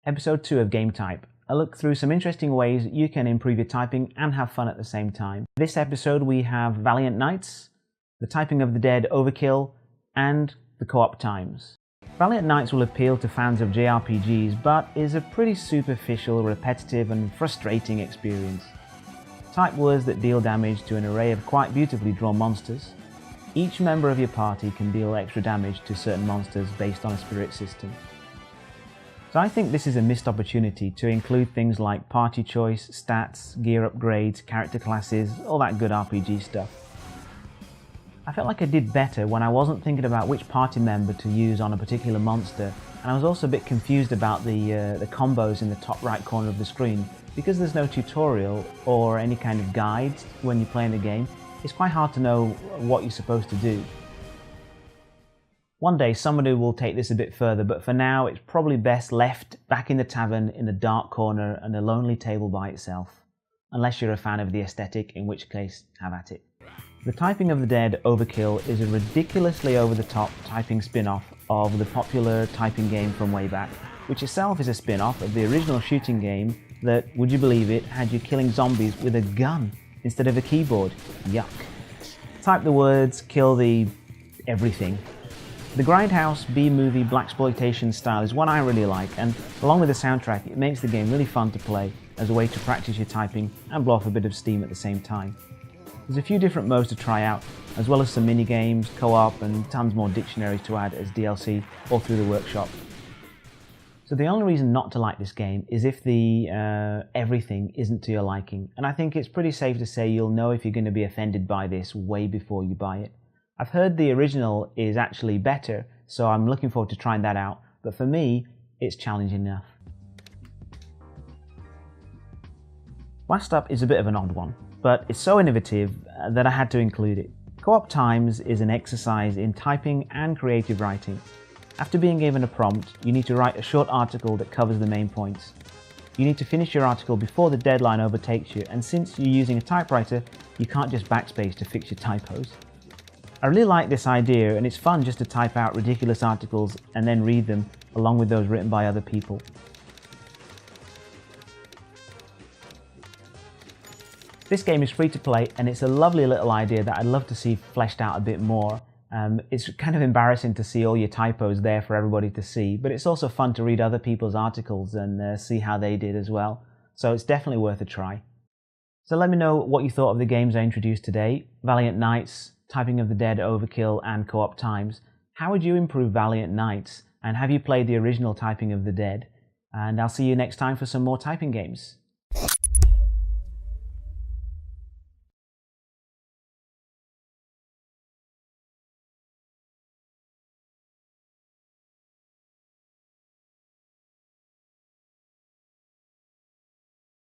Episode 2 of Game Type. I look through some interesting ways you can improve your typing and have fun at the same time. This episode we have Valiant Knights, the typing of the dead Overkill, and the Coop Times. Valiant Knights will appeal to fans of JRPGs, but is a pretty superficial, repetitive and frustrating experience. Type words that deal damage to an array of quite beautifully drawn monsters. Each member of your party can deal extra damage to certain monsters based on a spirit system. So I think this is a missed opportunity to include things like party choice, stats, gear upgrades, character classes, all that good RPG stuff. I felt like I did better when I wasn't thinking about which party member to use on a particular monster, and I was also a bit confused about the combos in the top right corner of the screen. Because there's no tutorial or any kind of guides when you're playing the game, it's quite hard to know what you're supposed to do. One day somebody will take this a bit further, but for now it's probably best left back in the tavern in a dark corner and a lonely table by itself. Unless you're a fan of the aesthetic, in which case, have at it. The Typing of the Dead Overkill is a ridiculously over-the-top typing spin-off of the popular typing game from way back, which itself is a spin-off of the original shooting game that, would you believe it, had you killing zombies with a gun instead of a keyboard. Yuck. Type the words, kill the everything. The grindhouse B-movie blaxploitation style is one I really like, and along with the soundtrack it makes the game really fun to play as a way to practice your typing and blow off a bit of steam at the same time. There's a few different modes to try out, as well as some mini-games, co-op and tons more dictionaries to add as DLC all through the workshop. So the only reason not to like this game is if the everything isn't to your liking, and I think it's pretty safe to say you'll know if you're going to be offended by this way before you buy it. I've heard the original is actually better, so I'm looking forward to trying that out, but for me, it's challenging enough. Last up is a bit of an odd one, but it's so innovative that I had to include it. Coop Times is an exercise in typing and creative writing. After being given a prompt, you need to write a short article that covers the main points. You need to finish your article before the deadline overtakes you, and since you're using a typewriter, you can't just backspace to fix your typos. I really like this idea, and it's fun just to type out ridiculous articles and then read them along with those written by other people. This game is free to play, and it's a lovely little idea that I'd love to see fleshed out a bit more. It's kind of embarrassing to see all your typos there for everybody to see, but it's also fun to read other people's articles and see how they did as well. So it's definitely worth a try. So let me know what you thought of the games I introduced today: Valiant Knights, Typing of the Dead Overkill and Coop Times. How would you improve Valiant Knights? And have you played the original Typing of the Dead? And I'll see you next time for some more typing games.